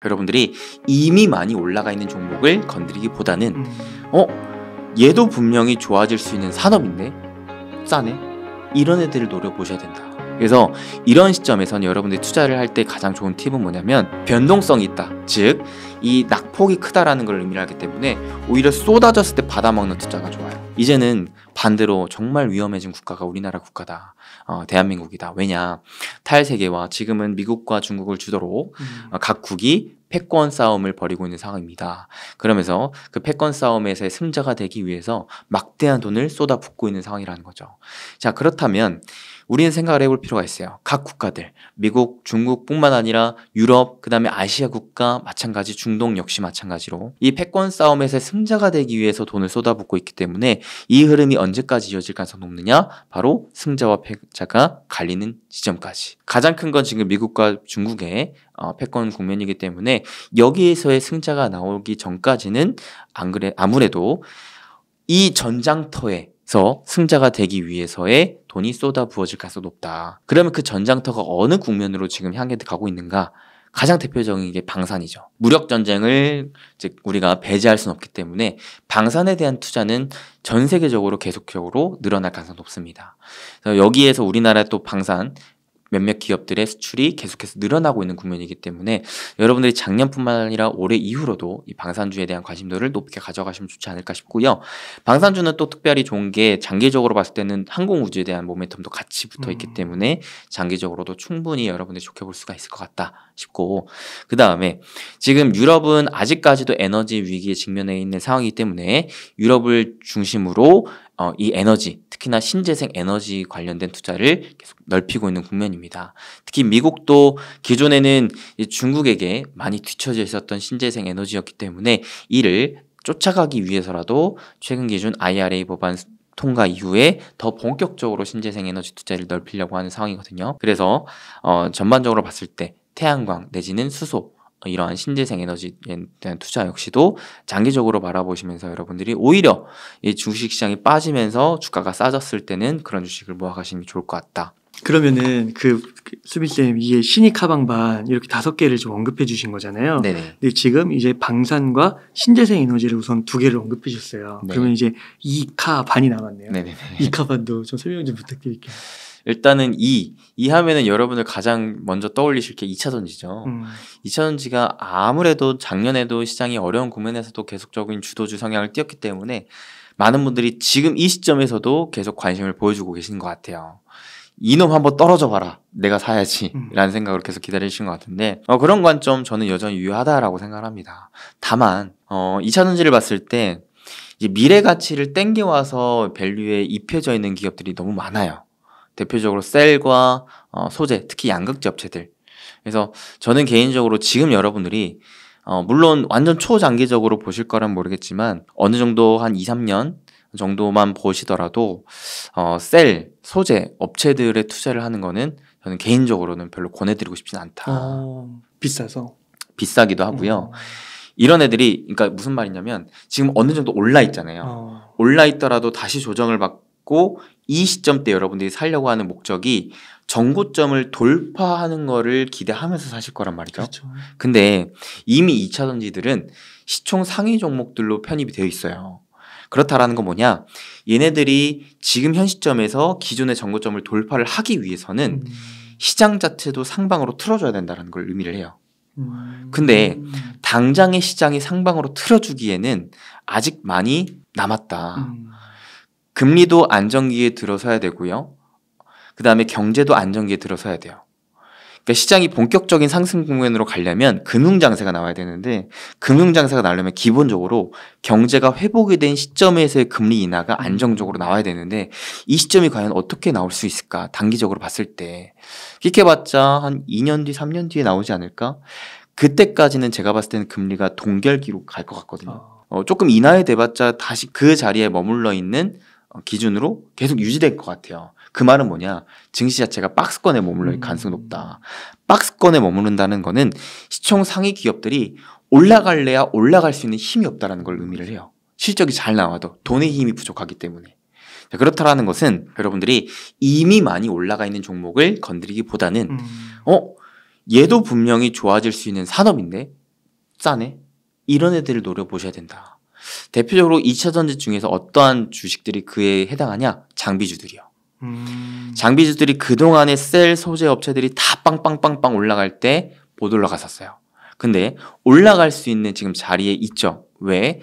여러분들이 이미 많이 올라가 있는 종목을 건드리기보다는 음. 얘도 분명히 좋아질 수 있는 산업인데 싸네? 이런 애들을 노려보셔야 된다. 그래서 이런 시점에선 여러분들이 투자를 할 때 가장 좋은 팁은 뭐냐면 변동성이 있다. 즉, 이 낙폭이 크다라는 걸 의미를 하기 때문에 오히려 쏟아졌을 때 받아먹는 투자가 좋아요. 이제는 반대로 정말 위험해진 국가가 우리나라 국가다. 대한민국이다. 왜냐? 탈세계와 지금은 미국과 중국을 주도로 각국이 패권 싸움을 벌이고 있는 상황입니다. 그러면서 그 패권 싸움에서의 승자가 되기 위해서 막대한 돈을 쏟아붓고 있는 상황이라는 거죠. 자, 그렇다면 우리는 생각을 해볼 필요가 있어요. 각 국가들, 미국, 중국뿐만 아니라 유럽, 그 다음에 아시아 국가 마찬가지, 중동 역시 마찬가지로 이 패권 싸움에서 승자가 되기 위해서 돈을 쏟아붓고 있기 때문에 이 흐름이 언제까지 이어질 가능성이 높느냐? 바로 승자와 패자가 갈리는 지점까지. 가장 큰 건 지금 미국과 중국의 패권 국면이기 때문에 여기에서의 승자가 나오기 전까지는 아무래도 이 전장터에서 승자가 되기 위해서의 돈이 쏟아 부어질 가능성이 높다. 그러면 그 전장터가 어느 국면으로 지금 향해 가고 있는가? 가장 대표적인 게 방산이죠. 무력 전쟁을 우리가 배제할 수는 없기 때문에 방산에 대한 투자는 전 세계적으로 계속적으로 늘어날 가능성이 높습니다. 그래서 여기에서 우리나라 또 방산 몇몇 기업들의 수출이 계속해서 늘어나고 있는 국면이기 때문에 여러분들이 작년뿐만 아니라 올해 이후로도 이 방산주에 대한 관심도를 높게 가져가시면 좋지 않을까 싶고요. 방산주는 또 특별히 좋은 게 장기적으로 봤을 때는 항공우주에 대한 모멘텀도 같이 붙어 있기 때문에 장기적으로도 충분히 여러분들이 좋게 볼 수가 있을 것 같다 싶고, 그 다음에 지금 유럽은 아직까지도 에너지 위기에 직면해 있는 상황이기 때문에 유럽을 중심으로 이 에너지, 특히나 신재생 에너지 관련된 투자를 계속 넓히고 있는 국면입니다. 특히 미국도 기존에는 중국에게 많이 뒤처져 있었던 신재생 에너지였기 때문에 이를 쫓아가기 위해서라도 최근 기준 IRA 법안 통과 이후에 더 본격적으로 신재생 에너지 투자를 넓히려고 하는 상황이거든요. 그래서 전반적으로 봤을 때 태양광 내지는 수소, 이러한 신재생 에너지에 대한 투자 역시도 장기적으로 바라보시면서 여러분들이 오히려 이 주식시장이 빠지면서 주가가 싸졌을 때는 그런 주식을 모아가시는 게 좋을 것 같다. 그러면은 수빈쌤 이게 신익 하방반 이렇게 5개를 좀 언급해 주신 거잖아요. 네네. 근데 지금 이제 방산과 신재생 에너지를 우선 2개를 언급해 주셨어요. 네. 그러면 이제 2카 반이 남았네요. 네네. 2카 반도 좀 설명 좀 부탁드릴게요. 일단은 이 하면은 여러분들 가장 먼저 떠올리실 게 2차전지죠. 2차전지가 아무래도 작년에도 시장이 어려운 국면에서도 계속적인 주도주 성향을 띄었기 때문에 많은 분들이 지금 이 시점에서도 계속 관심을 보여주고 계시는 것 같아요. 이놈 한번 떨어져 봐라, 내가 사야지 라는 생각으로 계속 기다리시는 것 같은데 그런 관점 저는 여전히 유효하다라고 생각합니다. 다만 2차전지를 봤을 때 이제 미래 가치를 땡겨와서 밸류에 입혀져 있는 기업들이 너무 많아요. 대표적으로 셀과 소재, 특히 양극재 업체들. 그래서 저는 개인적으로 지금 여러분들이 물론 완전 초장기적으로 보실 거란 모르겠지만 어느 정도 한 2, 3년 정도만 보시더라도 셀, 소재 업체들의 투자를 하는 거는 저는 개인적으로는 별로 권해드리고 싶진 않다. 비싸서? 비싸기도 하고요. 이런 애들이, 그러니까 무슨 말이냐면 지금 어느 정도 올라 있잖아요. 올라 있더라도 다시 조정을 받고 이 시점 때 여러분들이 살려고 하는 목적이 정고점을 돌파하는 거를 기대하면서 사실 거란 말이죠. 그렇죠. 근데 이미 2차전지들은 시총 상위 종목들로 편입이 되어 있어요. 그렇다라는 건 뭐냐? 얘네들이 지금 현 시점에서 기존의 정고점을 돌파를 하기 위해서는 시장 자체도 상방으로 틀어줘야 된다는 걸 의미를 해요. 근데 당장의 시장이 상방으로 틀어주기에는 아직 많이 남았다. 금리도 안정기에 들어서야 되고요. 그 다음에 경제도 안정기에 들어서야 돼요. 그러니까 시장이 본격적인 상승 국면으로 가려면 금융장세가 나와야 되는데 금융장세가 나려면 기본적으로 경제가 회복이 된 시점에서의 금리 인하가 안정적으로 나와야 되는데 이 시점이 과연 어떻게 나올 수 있을까? 단기적으로 봤을 때 끽해봤자 한 2년 뒤, 3년 뒤에 나오지 않을까? 그때까지는 제가 봤을 때는 금리가 동결기로 갈 것 같거든요. 조금 인하에 돼봤자 다시 그 자리에 머물러 있는 기준으로 계속 유지될 것 같아요. 그 말은 뭐냐? 증시 자체가 박스권에 머물러 있을 가능성이 높다. 박스권에 머무른다는 거는 시총 상위 기업들이 올라갈래야 올라갈 수 있는 힘이 없다는 걸 의미를 해요. 실적이 잘 나와도 돈의 힘이 부족하기 때문에. 그렇다라는 것은 여러분들이 이미 많이 올라가 있는 종목을 건드리기보다는 얘도 분명히 좋아질 수 있는 산업인데 싸네? 이런 애들을 노려보셔야 된다. 대표적으로 2차전지 중에서 어떠한 주식들이 그에 해당하냐? 장비주들이요. 장비주들이 그동안에 셀 소재 업체들이 다 빵빵빵빵 올라갈 때 못 올라갔었어요. 근데 올라갈 수 있는 지금 자리에 있죠. 왜?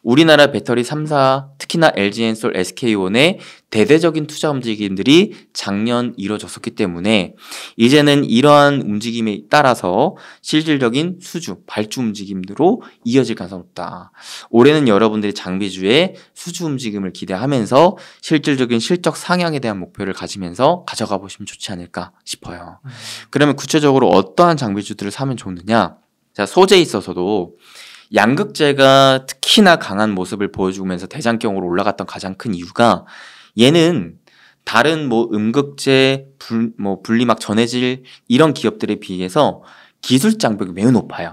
우리나라 배터리 3사, 특히나 LG엔솔, SK온의 대대적인 투자 움직임들이 작년 이뤄졌었기 때문에 이제는 이러한 움직임에 따라서 실질적인 수주, 발주 움직임으로 이어질 가능성이 높다. 올해는 여러분들이 장비주의 수주 움직임을 기대하면서 실질적인 실적 상향에 대한 목표를 가지면서 가져가 보시면 좋지 않을까 싶어요. 그러면 구체적으로 어떠한 장비주들을 사면 좋느냐? 자, 소재에 있어서도 양극재가 특히나 강한 모습을 보여주면서 대장경으로 올라갔던 가장 큰 이유가 얘는 다른 음극재, 분리막 전해질 이런 기업들에 비해서 기술 장벽이 매우 높아요.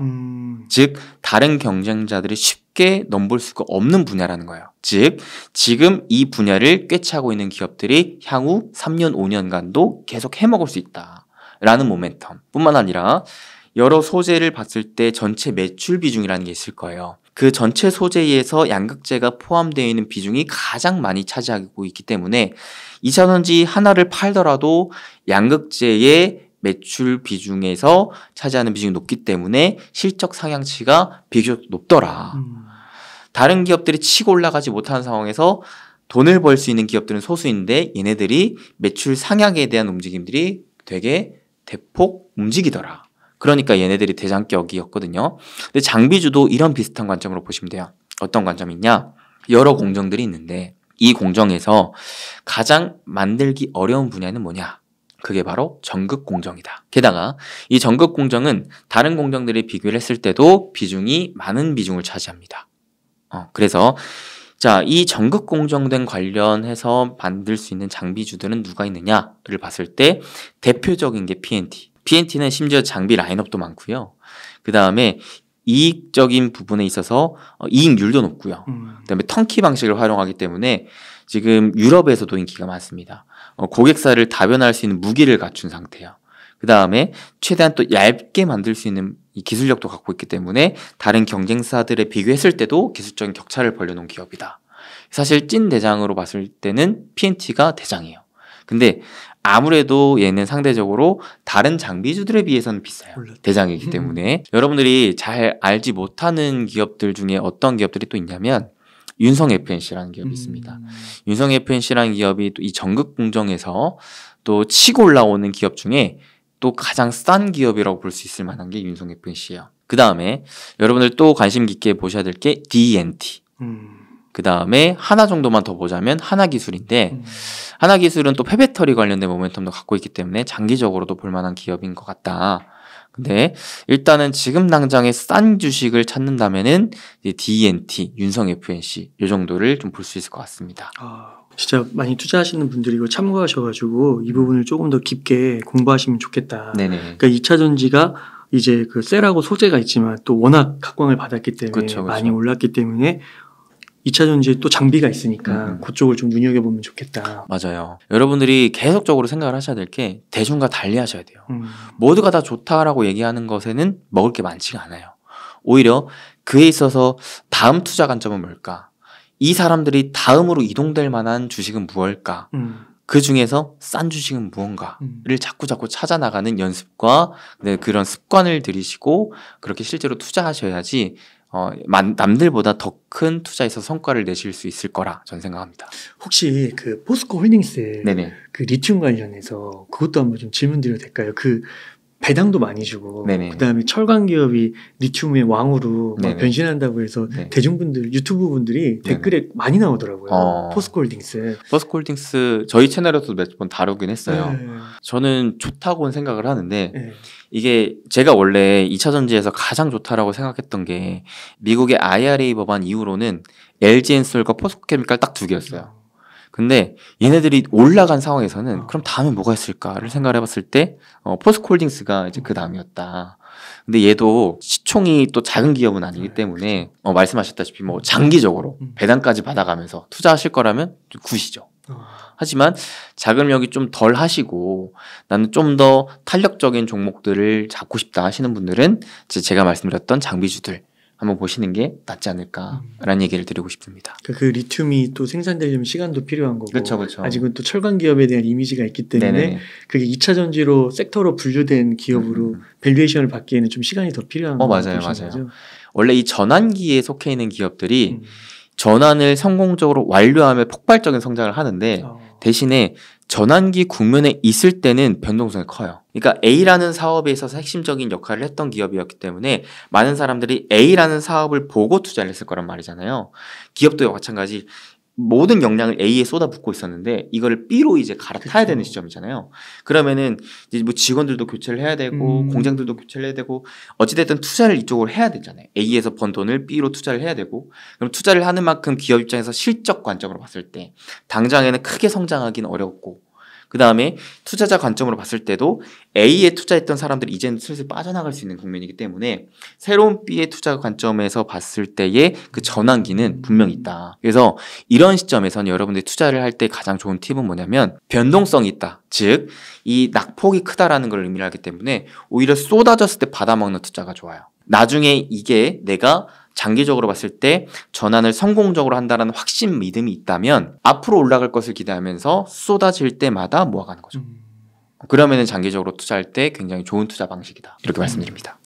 즉 다른 경쟁자들이 쉽게 넘볼 수가 없는 분야라는 거예요. 즉 지금 이 분야를 꿰차고 있는 기업들이 향후 3년, 5년간도 계속 해먹을 수 있다라는 모멘텀 뿐만 아니라 여러 소재를 봤을 때 전체 매출 비중이라는 게 있을 거예요. 그 전체 소재에서 양극재가 포함되어 있는 비중이 가장 많이 차지하고 있기 때문에 2차전지 하나를 팔더라도 양극재의 매출 비중에서 차지하는 비중이 높기 때문에 실적 상향치가 비교적 높더라. 다른 기업들이 치고 올라가지 못하는 상황에서 돈을 벌 수 있는 기업들은 소수인데 얘네들이 매출 상향에 대한 움직임들이 되게 대폭 움직이더라. 그러니까 얘네들이 대장격이었거든요. 근데 장비주도 이런 비슷한 관점으로 보시면 돼요. 어떤 관점이 있냐? 여러 공정들이 있는데 이 공정에서 가장 만들기 어려운 분야는 뭐냐? 그게 바로 전극 공정이다. 게다가 이 전극 공정은 다른 공정들이 비교를 했을 때도 비중이 많은 비중을 차지합니다. 그래서 자, 이 전극 공정된 관련해서 만들 수 있는 장비주들은 누가 있느냐를 봤을 때 대표적인 게 PNT. PNT는 심지어 장비 라인업도 많고요. 그 다음에 이익적인 부분에 있어서 이익률도 높고요. 그 다음에 턴키 방식을 활용하기 때문에 지금 유럽에서도 인기가 많습니다. 고객사를 다변화할 수 있는 무기를 갖춘 상태예요. 그 다음에 최대한 또 얇게 만들 수 있는 이 기술력도 갖고 있기 때문에 다른 경쟁사들에 비교했을 때도 기술적인 격차를 벌려놓은 기업이다. 사실 찐 대장으로 봤을 때는 PNT가 대장이에요. 근데 아무래도 얘는 상대적으로 다른 장비주들에 비해서는 비싸요. 대장이기 때문에 여러분들이 잘 알지 못하는 기업들 중에 어떤 기업들이 또 있냐면 윤성 FNC라는 기업이 있습니다. 윤성 FNC라는 기업이 또 이 전극 공정에서 또 치고 올라오는 기업 중에 또 가장 싼 기업이라고 볼 수 있을 만한 게 윤성 FNC예요. 그 다음에 여러분들 또 관심 깊게 보셔야 될 게 D&T. 그 다음에 하나 정도만 더 보자면 하나기술인데 하나기술은 또 폐배터리 관련된 모멘텀도 갖고 있기 때문에 장기적으로도 볼만한 기업인 것 같다. 근데 일단은 지금 당장에 싼 주식을 찾는다면은 D&T, 윤성 FNC 이 정도를 좀 볼 수 있을 것 같습니다. 진짜 많이 투자하시는 분들이 이거 참고하셔가지고 이 부분을 조금 더 깊게 공부하시면 좋겠다. 네네. 그러니까 2차 전지가 이제 그 셀하고 소재가 있지만 또 워낙 각광을 받았기 때문에 그쵸. 많이 올랐기 때문에 2차 전지에 또 장비가 있으니까 그쪽을 좀 눈여겨보면 좋겠다. 맞아요. 여러분들이 계속적으로 생각을 하셔야 될 게 대중과 달리 하셔야 돼요. 모두가 다 좋다라고 얘기하는 것에는 먹을 게 많지가 않아요. 오히려 그에 있어서 다음 투자 관점은 뭘까? 이 사람들이 다음으로 이동될 만한 주식은 무엇일까? 그 중에서 싼 주식은 무언가를 자꾸 찾아 나가는 연습과 그런 습관을 들이시고 그렇게 실제로 투자하셔야지 남들보다 더 큰 투자에서 성과를 내실 수 있을 거라 저는 생각합니다. 혹시 그 포스코 홀딩스 네네. 그 리튬 관련해서 그것도 한번 좀 질문드려도 될까요? 그 배당도 많이 주고 네네. 그다음에 철강 기업이 리튬의 왕으로 막 네네. 변신한다고 해서 네. 대중분들 유튜브 분들이 댓글에 많이 나오더라고요. 포스코 홀딩스. 포스코 홀딩스 저희 채널에서도 몇 번 다루긴 했어요. 네. 저는 좋다고는 생각을 하는데 네. 이게 제가 원래 2차 전지에서 가장 좋다라고 생각했던 게 미국의 IRA 법안 이후로는 LG엔솔과 포스코케미칼 딱 두 개였어요. 근데 얘네들이 올라간 상황에서는 그럼 다음에 뭐가 있을까를 생각을 해봤을 때 포스코홀딩스가 이제 그 다음이었다. 근데 얘도 시총이 또 작은 기업은 아니기 때문에 말씀하셨다시피 뭐 장기적으로 배당까지 받아가면서 투자하실 거라면 좀 굿이죠. 하지만 자금력이 좀 덜 하시고 나는 좀 더 탄력적인 종목들을 잡고 싶다 하시는 분들은 제가 말씀드렸던 장비주들 한번 보시는 게 낫지 않을까라는 얘기를 드리고 싶습니다. 그 리튬이 또 생산되려면 시간도 필요한 거고 그렇죠. 아직은 또 철강 기업에 대한 이미지가 있기 때문에 네네네. 그게 2차 전지로 섹터로 분류된 기업으로 밸류에이션을 받기에는 좀 시간이 더 필요한 맞아요. 거죠. 원래 이 전환기에 속해 있는 기업들이 전환을 성공적으로 완료하면 폭발적인 성장을 하는데 대신에 전환기 국면에 있을 때는 변동성이 커요. 그러니까 A라는 사업에 있어서 핵심적인 역할을 했던 기업이었기 때문에 많은 사람들이 A라는 사업을 보고 투자를 했을 거란 말이잖아요. 기업도 마찬가지. 모든 역량을 A에 쏟아붓고 있었는데 이거를 B로 이제 갈아타야 되는 시점이잖아요. 그러면은 이제 뭐 직원들도 교체를 해야 되고 공장들도 교체를 해야 되고 어찌됐든 투자를 이쪽으로 해야 되잖아요. A에서 번 돈을 B로 투자를 해야 되고 그럼 투자를 하는 만큼 기업 입장에서 실적 관점으로 봤을 때 당장에는 크게 성장하기는 어렵고 그 다음에 투자자 관점으로 봤을 때도 A에 투자했던 사람들이 이제는 슬슬 빠져나갈 수 있는 국면이기 때문에 새로운 B의 투자 관점에서 봤을 때의 그 전환기는 분명히 있다. 그래서 이런 시점에서는 여러분들이 투자를 할 때 가장 좋은 팁은 뭐냐면 변동성이 있다. 즉, 이 낙폭이 크다라는 걸 의미를 하기 때문에 오히려 쏟아졌을 때 받아먹는 투자가 좋아요. 나중에 이게 내가 장기적으로 봤을 때 전환을 성공적으로 한다는 확신 믿음이 있다면 앞으로 올라갈 것을 기대하면서 쏟아질 때마다 모아가는 거죠. 그러면은 장기적으로 투자할 때 굉장히 좋은 투자 방식이다. 이렇게 말씀드립니다.